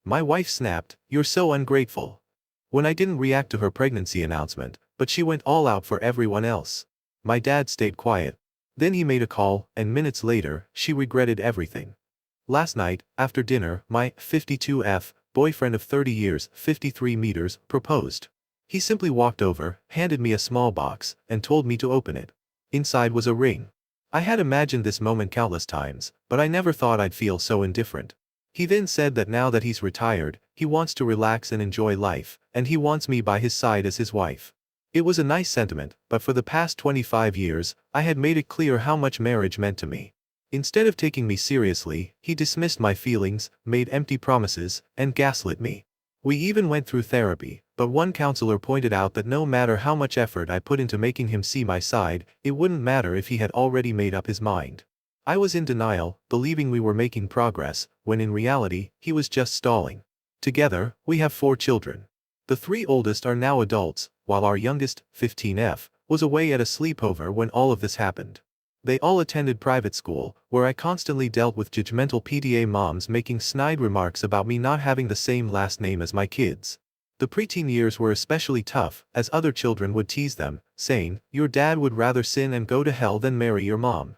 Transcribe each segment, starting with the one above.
My wife snapped, "You're so ungrateful." When I didn't react to her pregnancy announcement, but she went all out for everyone else. My dad stayed quiet. Then he made a call, and minutes later, she regretted everything. Last night, after dinner, my 52F boyfriend of 30 years, 53 meters, proposed. He simply walked over, handed me a small box, and told me to open it. Inside was a ring. I had imagined this moment countless times, but I never thought I'd feel so indifferent. He then said that now that he's retired, he wants to relax and enjoy life, and he wants me by his side as his wife. It was a nice sentiment, but for the past 25 years, I had made it clear how much marriage meant to me. Instead of taking me seriously, he dismissed my feelings, made empty promises, and gaslit me. We even went through therapy, but one counselor pointed out that no matter how much effort I put into making him see my side, it wouldn't matter if he had already made up his mind. I was in denial, believing we were making progress, when in reality, he was just stalling. Together, we have 4 children. The 3 oldest are now adults, while our youngest, 15F, was away at a sleepover when all of this happened. They all attended private school, where I constantly dealt with judgmental PTA moms making snide remarks about me not having the same last name as my kids. The preteen years were especially tough, as other children would tease them, saying, "Your dad would rather sin and go to hell than marry your mom."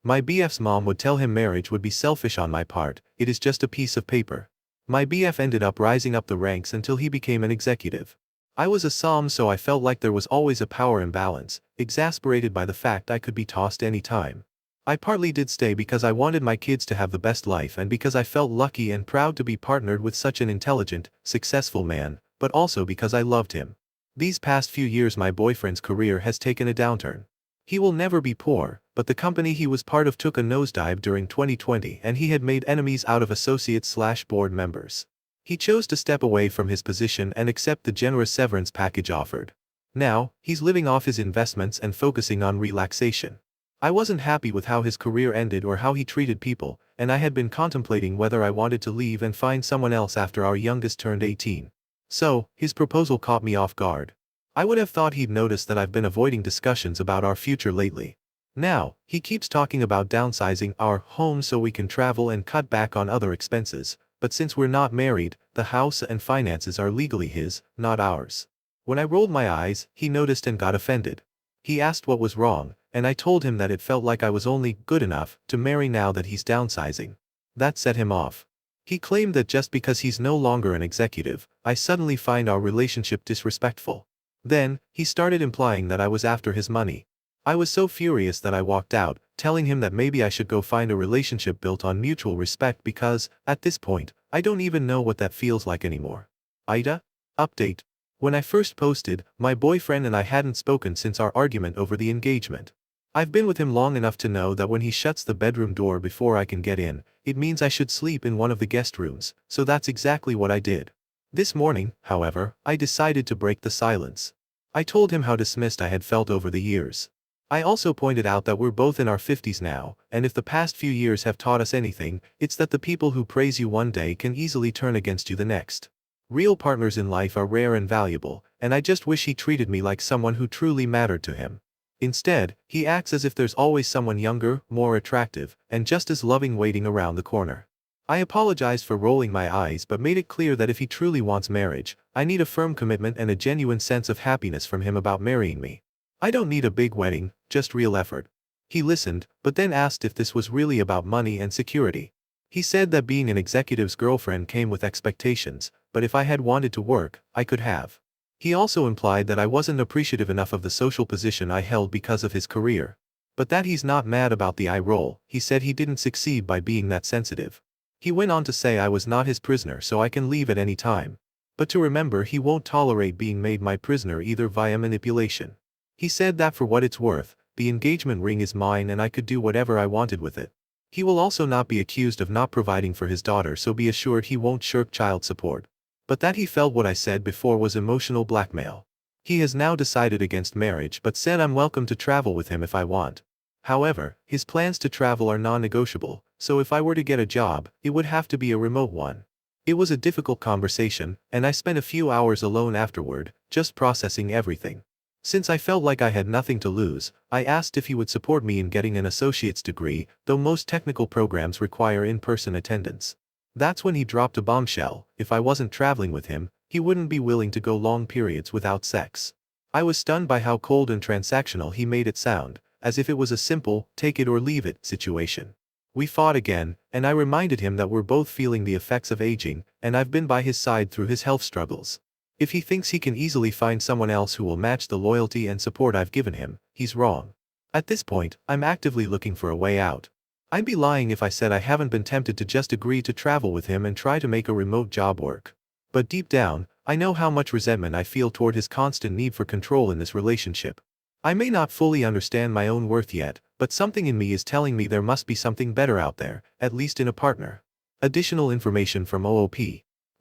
My BF's mom would tell him marriage would be selfish on my part, "It is just a piece of paper." My BF ended up rising up the ranks until he became an executive. I was a Psalm, so I felt like there was always a power imbalance, exasperated by the fact I could be tossed any time. I partly did stay because I wanted my kids to have the best life and because I felt lucky and proud to be partnered with such an intelligent, successful man, but also because I loved him. These past few years my boyfriend's career has taken a downturn. He will never be poor, but the company he was part of took a nosedive during 2020 and he had made enemies out of associates/board members. He chose to step away from his position and accept the generous severance package offered. Now, he's living off his investments and focusing on relaxation. I wasn't happy with how his career ended or how he treated people, and I had been contemplating whether I wanted to leave and find someone else after our youngest turned 18. So, his proposal caught me off guard. I would have thought he'd noticed that I've been avoiding discussions about our future lately. Now, he keeps talking about downsizing our home so we can travel and cut back on other expenses. But since we're not married, the house and finances are legally his, not ours. When I rolled my eyes, he noticed and got offended. He asked what was wrong, and I told him that it felt like I was only good enough to marry now that he's downsizing. That set him off. He claimed that just because he's no longer an executive, I suddenly find our relationship disrespectful. Then, he started implying that I was after his money. I was so furious that I walked out, telling him that maybe I should go find a relationship built on mutual respect because, at this point, I don't even know what that feels like anymore. Ida? Update. When I first posted, my boyfriend and I hadn't spoken since our argument over the engagement. I've been with him long enough to know that when he shuts the bedroom door before I can get in, it means I should sleep in one of the guest rooms, so that's exactly what I did. This morning, however, I decided to break the silence. I told him how dismissed I had felt over the years. I also pointed out that we're both in our 50s now, and if the past few years have taught us anything, it's that the people who praise you one day can easily turn against you the next. Real partners in life are rare and valuable, and I just wish he treated me like someone who truly mattered to him. Instead, he acts as if there's always someone younger, more attractive, and just as loving waiting around the corner. I apologized for rolling my eyes but made it clear that if he truly wants marriage, I need a firm commitment and a genuine sense of happiness from him about marrying me. I don't need a big wedding, just real effort. He listened, but then asked if this was really about money and security. He said that being an executive's girlfriend came with expectations, but if I had wanted to work, I could have. He also implied that I wasn't appreciative enough of the social position I held because of his career. But that he's not mad about the eye roll, he said he didn't succeed by being that sensitive. He went on to say I was not his prisoner so I can leave at any time. But to remember he won't tolerate being made my prisoner either via manipulation. He said that for what it's worth, the engagement ring is mine and I could do whatever I wanted with it. He will also not be accused of not providing for his daughter, so be assured he won't shirk child support. But that he felt what I said before was emotional blackmail. He has now decided against marriage but said I'm welcome to travel with him if I want. However, his plans to travel are non-negotiable, so if I were to get a job, it would have to be a remote one. It was a difficult conversation, and I spent a few hours alone afterward, just processing everything. Since I felt like I had nothing to lose, I asked if he would support me in getting an associate's degree, though most technical programs require in-person attendance. That's when he dropped a bombshell: if I wasn't traveling with him, he wouldn't be willing to go long periods without sex. I was stunned by how cold and transactional he made it sound, as if it was a simple, take it or leave it situation. We fought again, and I reminded him that we're both feeling the effects of aging, and I've been by his side through his health struggles. If he thinks he can easily find someone else who will match the loyalty and support I've given him, he's wrong. At this point, I'm actively looking for a way out. I'd be lying if I said I haven't been tempted to just agree to travel with him and try to make a remote job work. But deep down, I know how much resentment I feel toward his constant need for control in this relationship. I may not fully understand my own worth yet, but something in me is telling me there must be something better out there, at least in a partner. Additional information from OOP.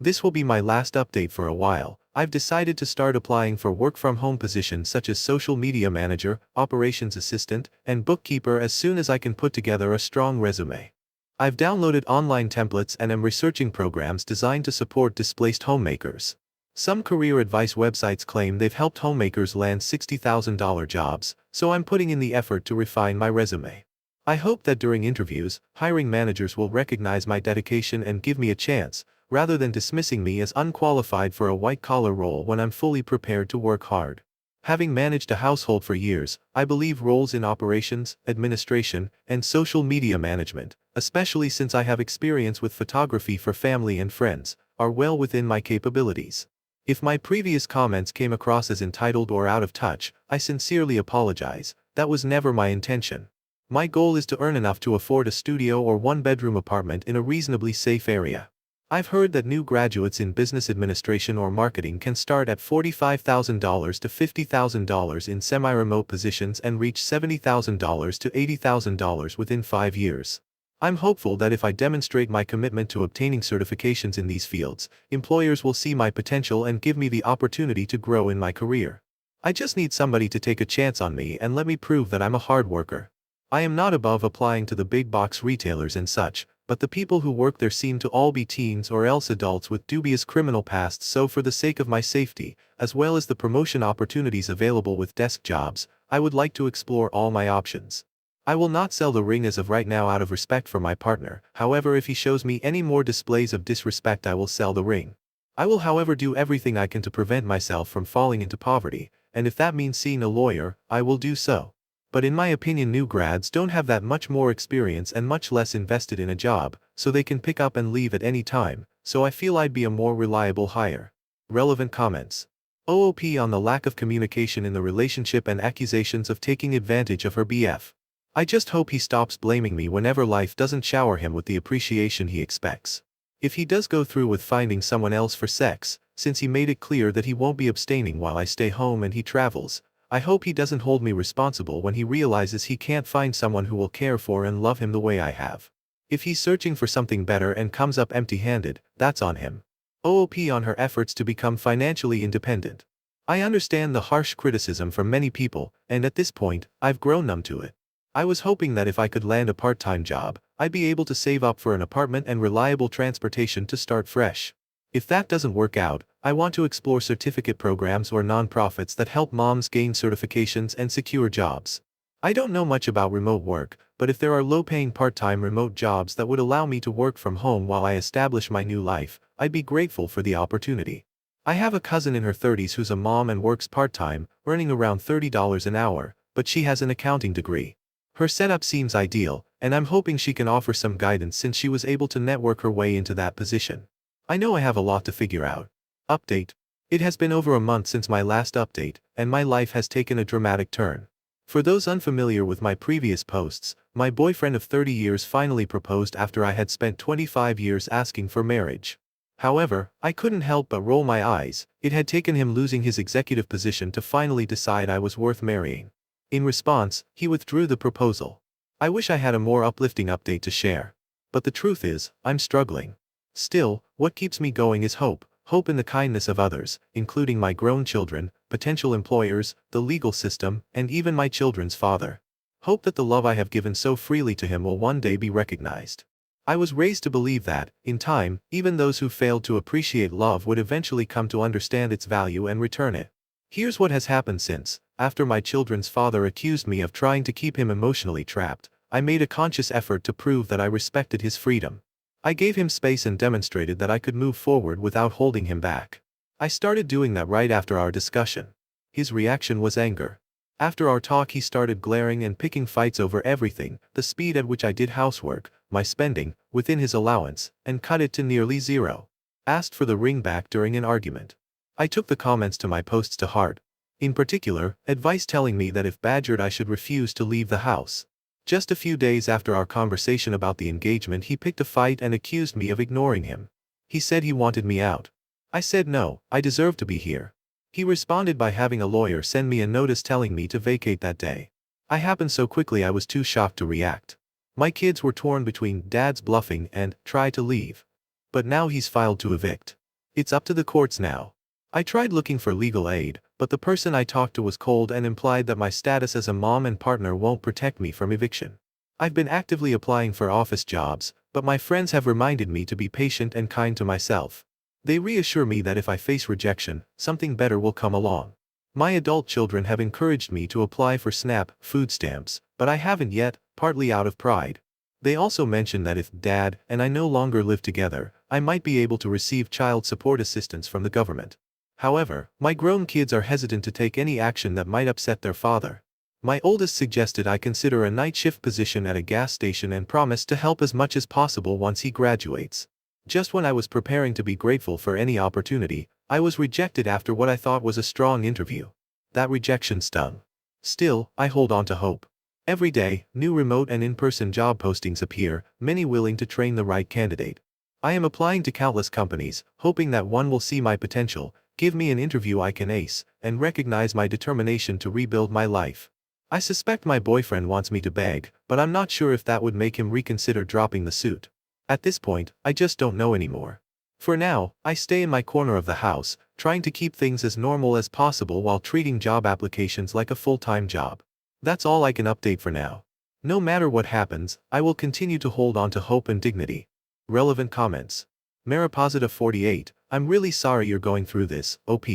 This will be my last update for a while. I've decided to start applying for work-from-home positions such as social media manager, operations assistant, and bookkeeper as soon as I can put together a strong resume. I've downloaded online templates and am researching programs designed to support displaced homemakers. Some career advice websites claim they've helped homemakers land $60,000 jobs, so I'm putting in the effort to refine my resume. I hope that during interviews, hiring managers will recognize my dedication and give me a chance, rather than dismissing me as unqualified for a white-collar role when I'm fully prepared to work hard. Having managed a household for years, I believe roles in operations, administration, and social media management, especially since I have experience with photography for family and friends, are well within my capabilities. If my previous comments came across as entitled or out of touch, I sincerely apologize. That was never my intention. My goal is to earn enough to afford a studio or one-bedroom apartment in a reasonably safe area. I've heard that new graduates in business administration or marketing can start at $45,000 to $50,000 in semi-remote positions and reach $70,000 to $80,000 within 5 years. I'm hopeful that if I demonstrate my commitment to obtaining certifications in these fields, employers will see my potential and give me the opportunity to grow in my career. I just need somebody to take a chance on me and let me prove that I'm a hard worker. I am not above applying to the big box retailers and such, but the people who work there seem to all be teens or else adults with dubious criminal pasts, so for the sake of my safety, as well as the promotion opportunities available with desk jobs, I would like to explore all my options. I will not sell the ring as of right now out of respect for my partner. However, if he shows me any more displays of disrespect, I will sell the ring. I will, however, do everything I can to prevent myself from falling into poverty, and if that means seeing a lawyer, I will do so. But in my opinion, new grads don't have that much more experience and much less invested in a job, so they can pick up and leave at any time, so I feel I'd be a more reliable hire. Relevant comments. OOP on the lack of communication in the relationship and accusations of taking advantage of her BF. I just hope he stops blaming me whenever life doesn't shower him with the appreciation he expects. If he does go through with finding someone else for sex, since he made it clear that he won't be abstaining while I stay home and he travels, I hope he doesn't hold me responsible when he realizes he can't find someone who will care for and love him the way I have. If he's searching for something better and comes up empty-handed, that's on him. OOP on her efforts to become financially independent. I understand the harsh criticism from many people, and at this point, I've grown numb to it. I was hoping that if I could land a part-time job, I'd be able to save up for an apartment and reliable transportation to start fresh. If that doesn't work out, I want to explore certificate programs or nonprofits that help moms gain certifications and secure jobs. I don't know much about remote work, but if there are low-paying part-time remote jobs that would allow me to work from home while I establish my new life, I'd be grateful for the opportunity. I have a cousin in her 30s who's a mom and works part-time, earning around $30 an hour, but she has an accounting degree. Her setup seems ideal, and I'm hoping she can offer some guidance since she was able to network her way into that position. I know I have a lot to figure out. Update. It has been over a month since my last update, and my life has taken a dramatic turn. For those unfamiliar with my previous posts, my boyfriend of 30 years finally proposed after I had spent 25 years asking for marriage. However, I couldn't help but roll my eyes. It had taken him losing his executive position to finally decide I was worth marrying. In response, he withdrew the proposal. I wish I had a more uplifting update to share. But the truth is, I'm struggling. Still, what keeps me going is hope in the kindness of others, including my grown children, potential employers, the legal system, and even my children's father. Hope that the love I have given so freely to him will one day be recognized. I was raised to believe that, in time, even those who failed to appreciate love would eventually come to understand its value and return it. Here's what has happened since. After my children's father accused me of trying to keep him emotionally trapped, I made a conscious effort to prove that I respected his freedom. I gave him space and demonstrated that I could move forward without holding him back. I started doing that right after our discussion. His reaction was anger. After our talk he started glaring and picking fights over everything, the speed at which I did housework, my spending, within his allowance, and cut it to nearly zero. Asked for the ring back during an argument. I took the comments to my posts to heart. In particular, advice telling me that if badgered I should refuse to leave the house. Just a few days after our conversation about the engagement he picked a fight and accused me of ignoring him. He said he wanted me out. I said no, I deserve to be here. He responded by having a lawyer send me a notice telling me to vacate that day. I happened so quickly I was too shocked to react. My kids were torn between dad's bluffing and try to leave. But now he's filed to evict. It's up to the courts now. I tried looking for legal aid, but the person I talked to was cold and implied that my status as a mom and partner won't protect me from eviction. I've been actively applying for office jobs, but my friends have reminded me to be patient and kind to myself. They reassure me that if I face rejection, something better will come along. My adult children have encouraged me to apply for SNAP food stamps, but I haven't yet, partly out of pride. They also mention that if Dad and I no longer live together, I might be able to receive child support assistance from the government. However, my grown kids are hesitant to take any action that might upset their father. My oldest suggested I consider a night shift position at a gas station and promised to help as much as possible once he graduates. Just when I was preparing to be grateful for any opportunity, I was rejected after what I thought was a strong interview. That rejection stung. Still, I hold on to hope. Every day, new remote and in-person job postings appear, many willing to train the right candidate. I am applying to countless companies, hoping that one will see my potential, give me an interview I can ace, and recognize my determination to rebuild my life. I suspect my boyfriend wants me to beg, but I'm not sure if that would make him reconsider dropping the suit. At this point, I just don't know anymore. For now, I stay in my corner of the house, trying to keep things as normal as possible while treating job applications like a full-time job. That's all I can update for now. No matter what happens, I will continue to hold on to hope and dignity. Relevant comments. Maripositive48, I'm really sorry you're going through this, OP.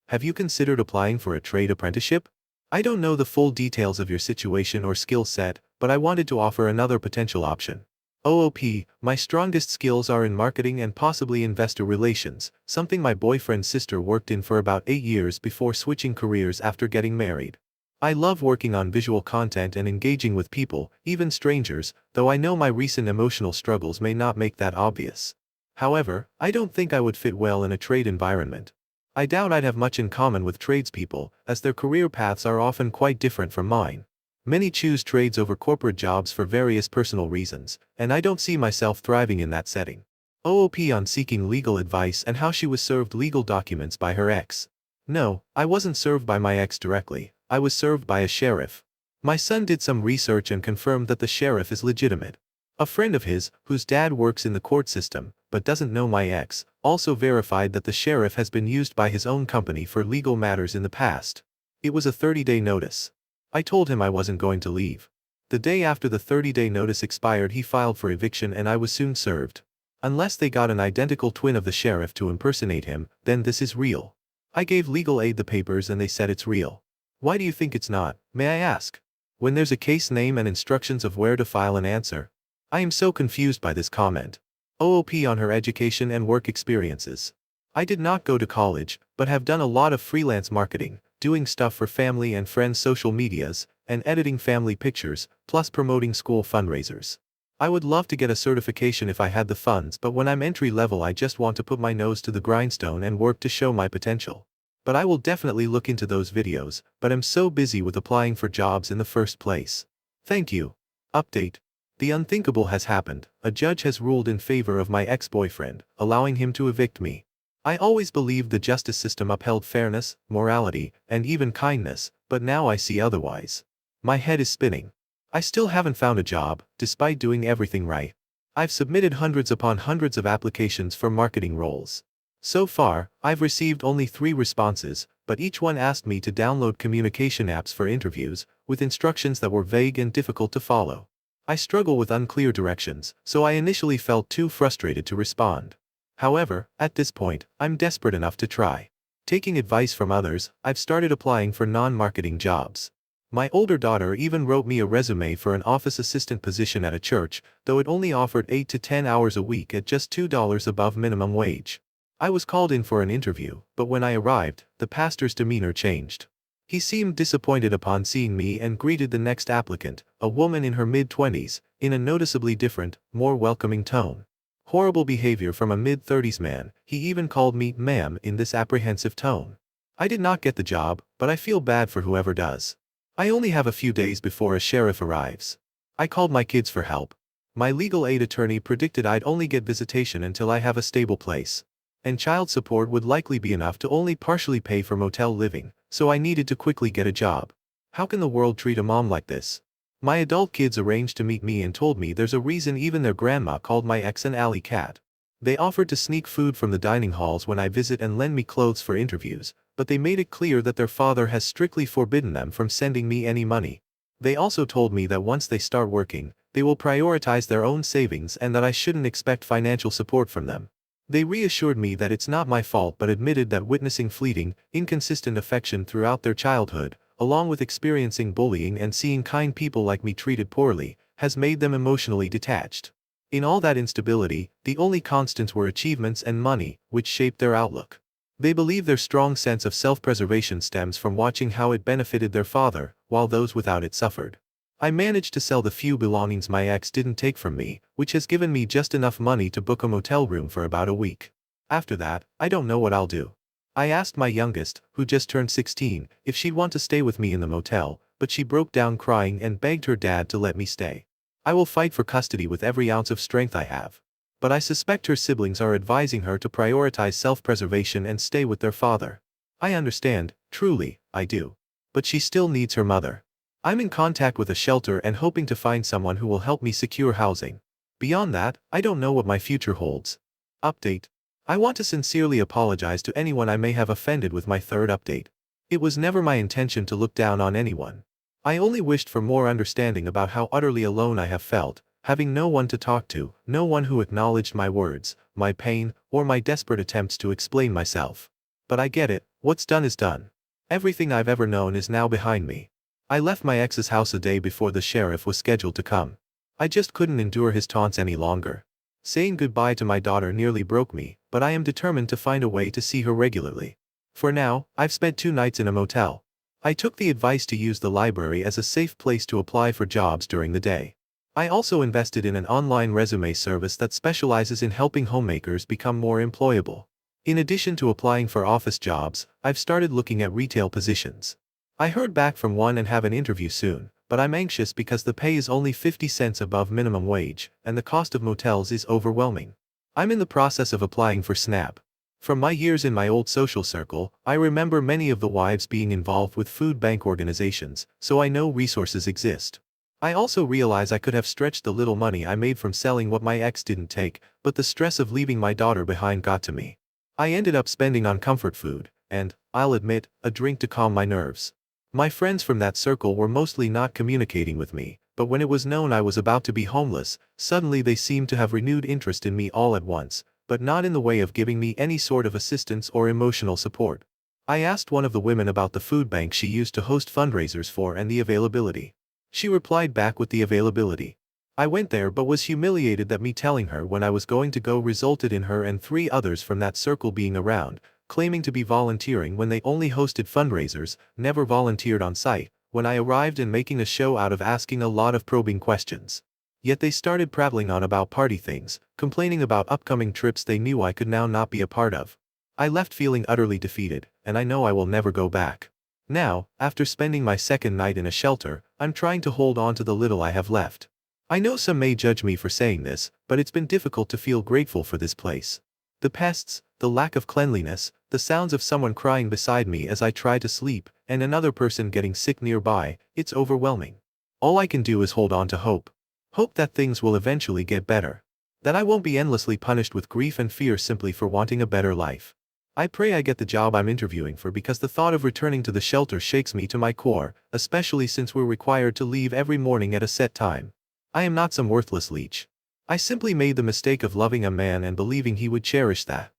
Have you considered applying for a trade apprenticeship? I don't know the full details of your situation or skill set, but I wanted to offer another potential option. OOP, my strongest skills are in marketing and possibly investor relations, something my boyfriend's sister worked in for about 8 years before switching careers after getting married. I love working on visual content and engaging with people, even strangers, though I know my recent emotional struggles may not make that obvious. However, I don't think I would fit well in a trade environment. I doubt I'd have much in common with tradespeople, as their career paths are often quite different from mine. Many choose trades over corporate jobs for various personal reasons, and I don't see myself thriving in that setting. OOP on seeking legal advice and how she was served legal documents by her ex. No, I wasn't served by my ex directly, I was served by a sheriff. My son did some research and confirmed that the sheriff is legitimate. A friend of his, whose dad works in the court system, but doesn't know my ex, also verified that the sheriff has been used by his own company for legal matters in the past. It was a 30-day notice. I told him I wasn't going to leave. The day after the 30-day notice expired he filed for eviction and I was soon served. Unless they got an identical twin of the sheriff to impersonate him, then this is real. I gave legal aid the papers and they said it's real. Why do you think it's not, may I ask? When there's a case name and instructions of where to file an answer. I am so confused by this comment. OOP on her education and work experiences. I did not go to college, but have done a lot of freelance marketing, doing stuff for family and friends' social medias, and editing family pictures, plus promoting school fundraisers. I would love to get a certification if I had the funds, but when I'm entry level I just want to put my nose to the grindstone and work to show my potential. But I will definitely look into those videos, but I'm so busy with applying for jobs in the first place. Thank you. Update. The unthinkable has happened. A judge has ruled in favor of my ex-boyfriend, allowing him to evict me. I always believed the justice system upheld fairness, morality, and even kindness, but now I see otherwise. My head is spinning. I still haven't found a job, despite doing everything right. I've submitted hundreds upon hundreds of applications for marketing roles. So far, I've received only 3 responses, but each one asked me to download communication apps for interviews, with instructions that were vague and difficult to follow. I struggle with unclear directions, so I initially felt too frustrated to respond. However, at this point, I'm desperate enough to try. Taking advice from others, I've started applying for non-marketing jobs. My older daughter even wrote me a resume for an office assistant position at a church, though it only offered 8 to 10 hours a week at just $2 above minimum wage. I was called in for an interview, but when I arrived, the pastor's demeanor changed. He seemed disappointed upon seeing me and greeted the next applicant, a woman in her mid-20s, in a noticeably different, more welcoming tone. Horrible behavior from a mid-30s man. He even called me ma'am in this apprehensive tone. I did not get the job, but I feel bad for whoever does. I only have a few days before a sheriff arrives. I called my kids for help. My legal aid attorney predicted I'd only get visitation until I have a stable place. And child support would likely be enough to only partially pay for motel living, so I needed to quickly get a job. How can the world treat a mom like this? My adult kids arranged to meet me and told me there's a reason even their grandma called my ex an alley cat. They offered to sneak food from the dining halls when I visit and lend me clothes for interviews, but they made it clear that their father has strictly forbidden them from sending me any money. They also told me that once they start working, they will prioritize their own savings and that I shouldn't expect financial support from them. They reassured me that it's not my fault but admitted that witnessing fleeting, inconsistent affection throughout their childhood, along with experiencing bullying and seeing kind people like me treated poorly, has made them emotionally detached. In all that instability, the only constants were achievements and money, which shaped their outlook. They believe their strong sense of self-preservation stems from watching how it benefited their father, while those without it suffered. I managed to sell the few belongings my ex didn't take from me, which has given me just enough money to book a motel room for about a week. After that, I don't know what I'll do. I asked my youngest, who just turned 16, if she'd want to stay with me in the motel, but she broke down crying and begged her dad to let me stay. I will fight for custody with every ounce of strength I have. But I suspect her siblings are advising her to prioritize self-preservation and stay with their father. I understand, truly, I do. But she still needs her mother. I'm in contact with a shelter and hoping to find someone who will help me secure housing. Beyond that, I don't know what my future holds. Update. I want to sincerely apologize to anyone I may have offended with my third update. It was never my intention to look down on anyone. I only wished for more understanding about how utterly alone I have felt, having no one to talk to, no one who acknowledged my words, my pain, or my desperate attempts to explain myself. But I get it, what's done is done. Everything I've ever known is now behind me. I left my ex's house a day before the sheriff was scheduled to come. I just couldn't endure his taunts any longer. Saying goodbye to my daughter nearly broke me, but I am determined to find a way to see her regularly. For now, I've spent 2 nights in a motel. I took the advice to use the library as a safe place to apply for jobs during the day. I also invested in an online resume service that specializes in helping homemakers become more employable. In addition to applying for office jobs, I've started looking at retail positions. I heard back from one and have an interview soon, but I'm anxious because the pay is only 50 cents above minimum wage, and the cost of motels is overwhelming. I'm in the process of applying for SNAP. From my years in my old social circle, I remember many of the wives being involved with food bank organizations, so I know resources exist. I also realize I could have stretched the little money I made from selling what my ex didn't take, but the stress of leaving my daughter behind got to me. I ended up spending on comfort food, and, I'll admit, a drink to calm my nerves. My friends from that circle were mostly not communicating with me, but when it was known I was about to be homeless, suddenly they seemed to have renewed interest in me all at once, but not in the way of giving me any sort of assistance or emotional support. I asked one of the women about the food bank she used to host fundraisers for and the availability. She replied back with the availability. I went there but was humiliated that me telling her when I was going to go resulted in her and 3 others from that circle being around, claiming to be volunteering when they only hosted fundraisers, never volunteered on site, when I arrived and making a show out of asking a lot of probing questions. Yet they started prattling on about party things, complaining about upcoming trips they knew I could now not be a part of. I left feeling utterly defeated, and I know I will never go back. Now, after spending my second night in a shelter, I'm trying to hold on to the little I have left. I know some may judge me for saying this, but it's been difficult to feel grateful for this place. The pests, the lack of cleanliness, the sounds of someone crying beside me as I try to sleep, and another person getting sick nearby, it's overwhelming. All I can do is hold on to hope. Hope that things will eventually get better. That I won't be endlessly punished with grief and fear simply for wanting a better life. I pray I get the job I'm interviewing for because the thought of returning to the shelter shakes me to my core, especially since we're required to leave every morning at a set time. I am not some worthless leech. I simply made the mistake of loving a man and believing he would cherish that.